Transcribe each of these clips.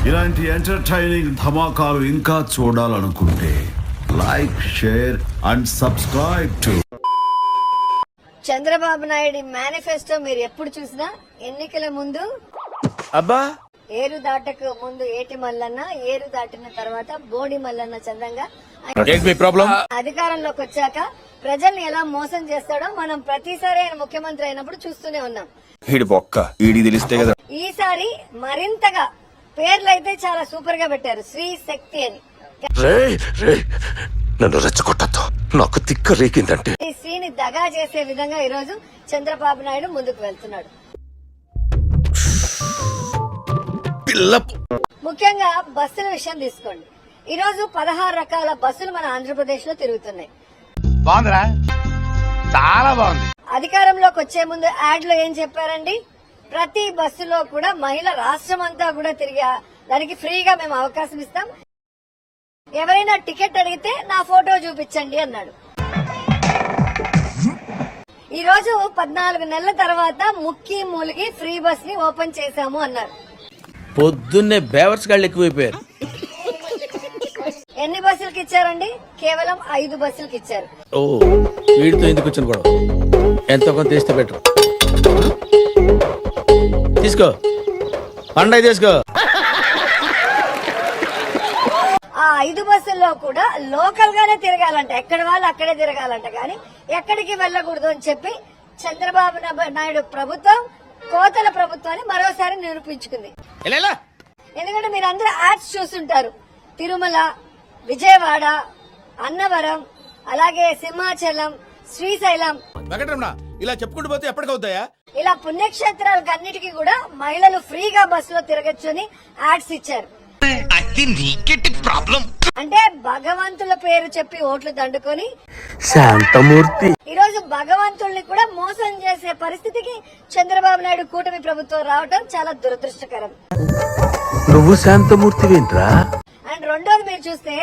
ఇలాంటి ఎంటర్టైనింగ్ ధమాకాలు ఇంకా చూడాలనుకుంటే like, share and subscribe to Chandrababu Naidu manifesto. మీరు ఎప్పుడు చూసినా ఎన్నికల ముందు అబ్బా ఏరు దాటకు ముందు ఏటి మల్లన్న, ఏరు దాటిన తర్వాత బోడి మల్లన్న చందంగా అధికారంలోకి వచ్చాక ప్రజల్ని ఎలా మోసం చేస్తాడో మనం ప్రతిసారి ఆయన ముఖ్యమంత్రి అయినప్పుడు చూస్తూనే ఉన్నాం. ఈసారి మరింతగా పేర్లు అయితే చాలా సూపర్ గా పెట్టారు. శ్రీ శక్తి అని. నన్ను రెచ్చగొట్టద్దు, నాకు తిక్క రేకిందంటే. ఈ శ్రీని దగా చేసే విధంగా ఈ రోజు చంద్రబాబు నాయుడు ముందుకు వెళ్తున్నాడు. ముఖ్యంగా బస్సుల విషయం తీసుకోండి. ఈ రోజు 16 రకాల బస్సులు మన ఆంధ్రప్రదేశ్ లో తిరుగుతున్నాయి. బాగుందిరా, చాలా బాగుంది. అధికారంలోకి వచ్చే ముందు యాడ్ లో ఏం చెప్పారండి? ప్రతి బస్సులో కూడా మహిళ రాష్ట్రం అంతా కూడా తిరిగా దానికి ఫ్రీగా మేము అవకాశం ఇస్తాం, ఎవరైనా టికెట్ అడిగితే నా ఫోటో చూపించండి అన్నాడు. ఈ రోజు 14 నెలల తర్వాత ముక్కి మూలిగి ఫ్రీ బస్ ని ఓపెన్ చేశాము అన్నారు. పొద్దున్నే బేవర్స్ గాళ్ళు ఎక్కువైపోయారు. ఎన్ని బస్సులకి ఇచ్చారండి? కేవలం 5 బస్సులకి ఇచ్చారు. ఓ, వీడితో ఎందుకు వచ్చిన గొడవ? ఎంతో కొంత తీస్తే బెటర్. తీసుకో, పండగ తీసుకో. ఆ 5 బస్సుల్లో కూడా లోకల్ గానే తిరగాలంట, ఎక్కడ వాళ్ళు అక్కడే తిరగాలంట, కానీ ఎక్కడికి వెళ్ళకూడదు అని చెప్పి చంద్రబాబు నాయుడు ప్రభుత్వం కోతల ప్రభుత్వాన్ని మరోసారి నిరూపించుకుంది. ఎందుకంటే మీరందరూ యాడ్స్ చూస్తుంటారు. తిరుమల, విజయవాడ, అన్నవరం, అలాగే సింహాచలం, శ్రీశైలం, ఇలా చెప్పుకుంటూ పోతే ఎప్పటికవుతాయా? ఇలా పుణ్యక్షేత్రాలకు అన్నిటికీ కూడా మహిళలు ఫ్రీగా బస్సులో తిరగచ్చు అని యాడ్స్ ఇచ్చారు. అంటే భగవంతుల పేరు చెప్పి ఓట్లు దండుకొని శాంతమూర్తి ఈరోజు భగవంతుల్ని కూడా మోసం చేసే పరిస్థితికి చంద్రబాబు నాయుడు కూటమి ప్రభుత్వం రావడం చాలా దురదృష్టకరం. నువ్వు శాంతమూర్తివేంట్రా? అండ్ రెండోది మీరు చూస్తే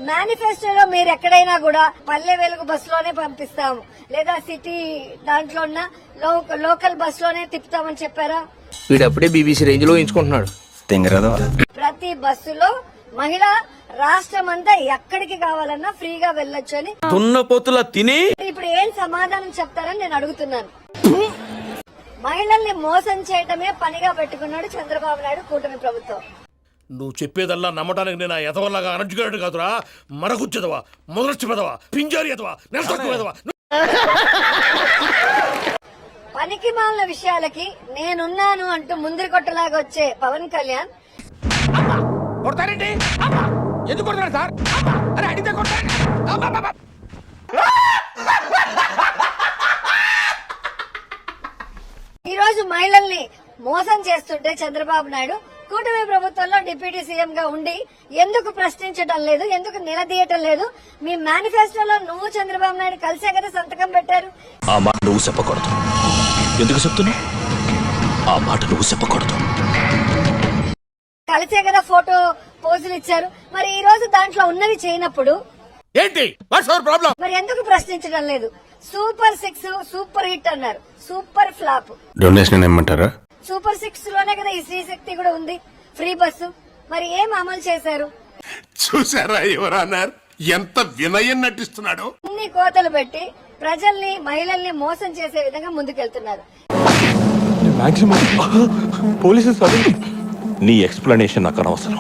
మేనిఫెస్టోలో మీరు ఎక్కడైనా కూడా పల్లె వెలుగు బస్సులోనే పంపిస్తాం, లేదా సిటీ దాంట్లో ఉన్న లోకల్ బస్సులోనే తిప్పుతామని చెప్పారా? వీడప్పుడే బీబీసీ రేంజ్ లో ఎంచుకుంటున్నాడు. ప్రతి బస్సులో మహిళ రాష్ట్రం అంతా ఎక్కడికి కావాలన్నా ఫ్రీగా వెళ్ళొచ్చు అని దున్నపోతులా తిని ఇప్పుడు ఏం సమాధానం చెప్తారని నేను అడుగుతున్నాను. మహిళల్ని మోసం చేయటమే పనిగా పెట్టుకున్నాడు చంద్రబాబు నాయుడు కూటమి ప్రభుత్వం. నువ్వు చెప్పేదల్లా నమ్మటానికి నేను ఎదవల్లాగా అనర్జుకేటెడ్ కాదురా. మరగుచ్చదవా, మొదలచ్చి పెదవా, పింజారి ఎదవా, నెలసొక్కుదవా. పనికి మాలిన విషయాలకి నేనున్నాను అంటూ ముందరి కొట్టలాగా వచ్చే పవన్ కళ్యాణ్ కొడతారండి? ఎందుకు కొడతారు సార్? అరే అడిగితే కొడతారు. ఈ రోజు మహిళల్ని మోసం చేస్తుంటే చంద్రబాబు నాయుడు కూటమి ప్రభుత్వంలో డిప్యూటీ సీఎం గా ఉండి ఎందుకు ప్రశ్నించడం లేదు, ఎందుకు నిలదీయటం లేదు? మీ మేనిఫెస్టోలో నువ్వు చంద్రబాబు నాయుడు కలిసే కదా సంతకం పెట్టారు. ఆ మాట నువ్వు చెప్పకూడదు. ఎందుకు చెప్తున్నావు? ఆ మాట నువ్వు చెప్పకూడదు. కలిసే కదా ఫోటో పోజులు ఇచ్చారు. మరి ఈ రోజు దాంట్లో ఉన్నవి చేయనప్పుడు ఏంటి వాట్స్ అవర్ ప్రాబ్లం? మరి ఎందుకు ప్రశ్నించడం లేదు? సూపర్ 6 సూపర్ హిట్ అన్నారు, సూపర్ ఫ్లాప్. డొనేషన్ ఏమంటారా? సూపర్ 6 లోనే కదా ఈ శ్రీ శక్తి కూడా ఉంది, ఫ్రీ బస్సు. మరి ఏం అమలు చేశారు? చూసారా ఎవరన్నారు ఎంత వినయం నటిస్తున్నాడు? అన్ని కోతలు పెట్టి ప్రజల్ని, మహిళల్ని మోసం చేసే విధంగా ముందుకెళ్తున్నారు. పోలీసు నీ ఎక్స్ప్లెనేషన్ నాకు అనవసరం.